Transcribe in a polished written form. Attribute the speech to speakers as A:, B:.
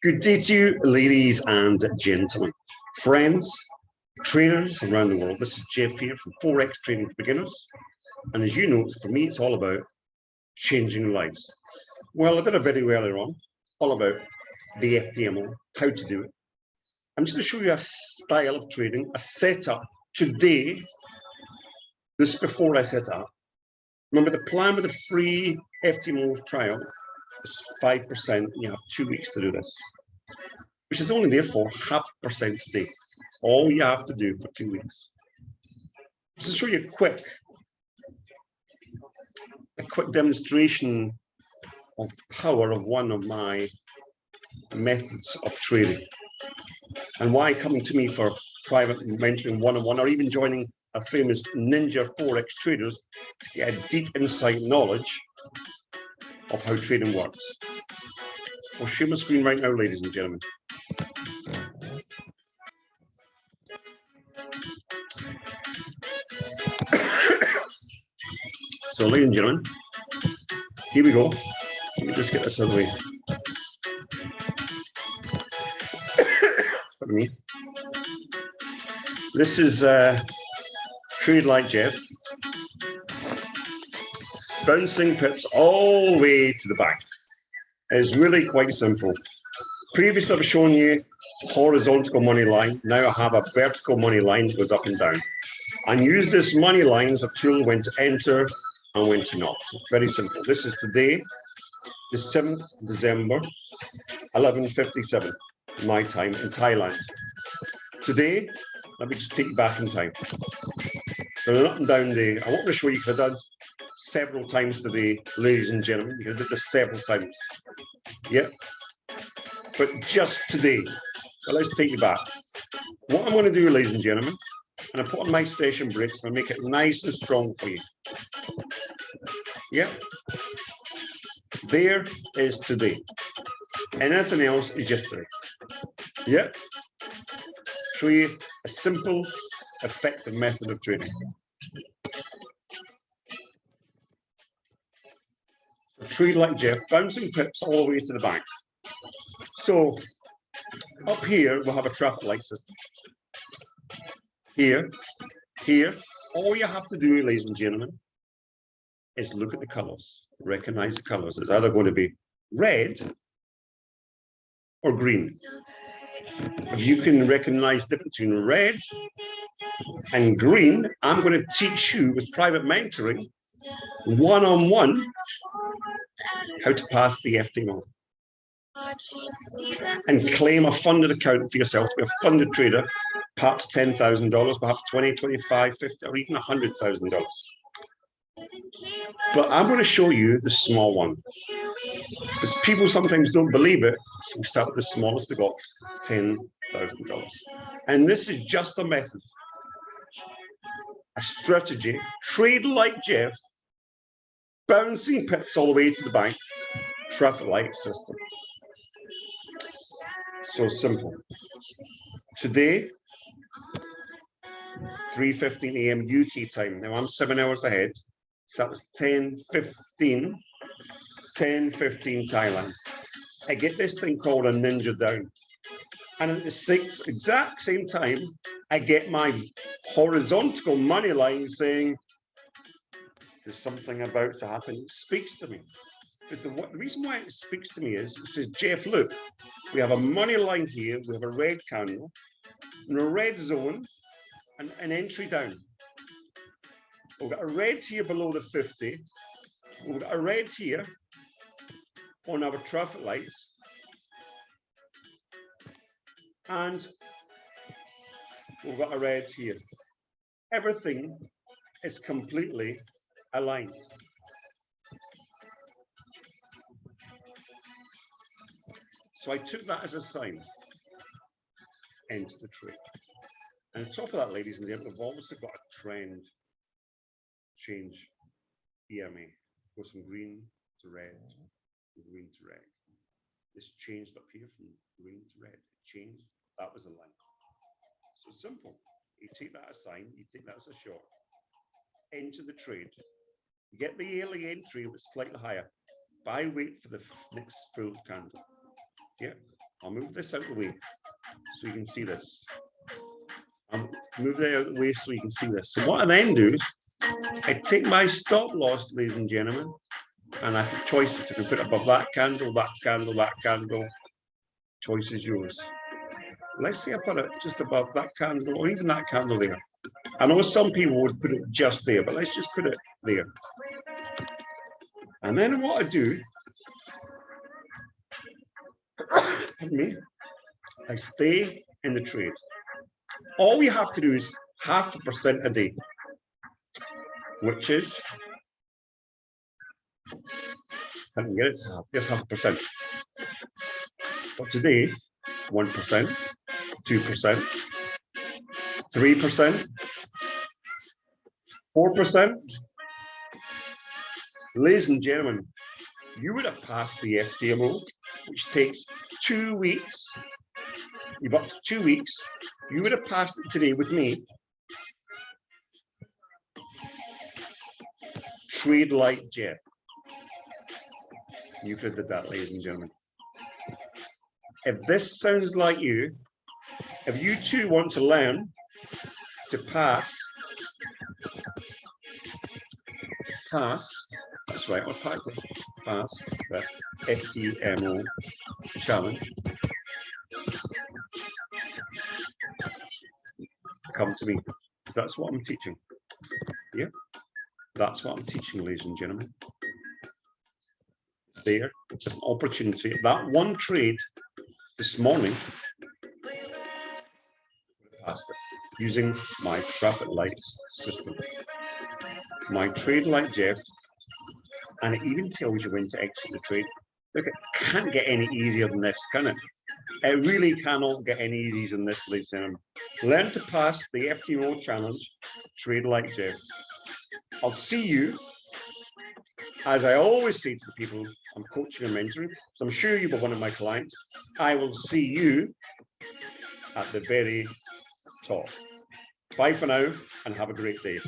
A: Good day to you, ladies and gentlemen, friends, traders around the world. This is Jeff here from Forex Trading for Beginners. And as you know, for me, it's all about changing lives. Well, I did a video earlier on all about the FTMO, how to do it. I'm just going to show you a style of trading, a setup today. This is before I set up. Remember, the plan with the free FTMO trial is 5%, and you have 2 weeks to do this, which is only there for 0.5% today. It's all you have to do for 2 weeks. Just to show you a quick demonstration of the power of one of my methods of trading, and why coming to me for private mentoring one-on-one, or even joining a famous ninja Forex traders to get a deep insight knowledge of how trading works. I'll share my screen right now, ladies and gentlemen. So, ladies and gentlemen, here we go. Let me just get this out of the way. Pardon me. This is Trade Like Jeff, bouncing pips all the way to the bank. It's really quite simple. Previously, I've shown you horizontal money line. Now I have a vertical money line that goes up and down. And use this money line as a tool when to enter and when to not. Very simple. This is today, the 7th December, 11:57, my time in Thailand. Today, let me just take you back in time. So an up and down day. I want to show you because I've done several times today, ladies and gentlemen, because I did this several times. Yep. But just today. So let's take you back. What I'm going to do, ladies and gentlemen, and I put on my session breaks and make it nice and strong for you. Yep. There is today. Anything else is yesterday. Yep. Show you a simple, effective method of trading. So trade like Jeff, bouncing pips all the way to the bank. So up here, we'll have a traffic light system. Here, all you have to do, ladies and gentlemen, is look at the colors, recognize the colors. It's either going to be red or green. If you can recognize the difference between red and green, I'm going to teach you with private mentoring, one-on-one, how to pass the FTMO and claim a funded account for yourself to be a funded trader, perhaps $10,000, perhaps 20, 25, 50, or even $100,000. But I'm going to show you the small one, because people sometimes don't believe it. So we start with the smallest. They got $10,000, and this is just a method, a strategy. Trade like Jeff, bouncing pips all the way to the bank, traffic light system. So simple. Today, 3:15 a.m. UK time. Now I'm 7 hours ahead. So that was 10:15 Thailand. I get this thing called a ninja down. And at the exact same time, I get my horizontal money line saying, there's something about to happen. It speaks to me. The reason why it speaks to me is, it says, Jeff, look, we have a money line here, we have a red candle, and a red zone, and an entry down. We've got a red here below the 50. We've got a red here on our traffic lights. And we've got a red here. Everything is completely aligned. So I took that as a sign. Enter the trade. And on top of that, ladies and gentlemen, we've obviously got a trend change EMA. Go from green to red, from green to red. This changed up here from green to red. It changed. That was a line. So simple. You take that as a sign, you take that as a short. Enter the trade. You get the early entry, but slightly higher. Buy, wait for the next full candle. Yeah. I'll move this out of the way so you can see this. I'll move that out of the way so you can see this. So what I then do is I take my stop loss, ladies and gentlemen, and I have choices. I can put above that candle, that candle, that candle. Choice is yours. Let's say I put it just above that candle or even that candle there. I know some people would put it just there, but let's just put it there. And then what I do, pardon me, I stay in the trade. All we have to do is 0.5% a day, which is, I can get it, just 0.5%. But today, 1%, 2%, 3%, 4%. Ladies and gentlemen, you would have passed the FTMO, which takes 2 weeks. You've got 2 weeks. You would have passed it today with me. Trade like Jeff. You could have did that, ladies and gentlemen. If this sounds like you, if you too want to learn to pass, that's right, I'll pass the FTMO challenge, come to me, because that's what I'm teaching. Yeah, that's what I'm teaching, ladies and gentlemen. It's there, it's an opportunity. That one trade this morning, passed it using my traffic lights system. My trade like Jeff, and it even tells you when to exit the trade. Look, it can't get any easier than this, can it? It really cannot get any easier than this, ladies and gentlemen. Learn to pass the FTMO challenge, trade like Jeff. I'll see you, as I always say to the people I'm coaching and mentoring, so I'm sure you were one of my clients. I will see you at the very top. Bye for now and have a great day.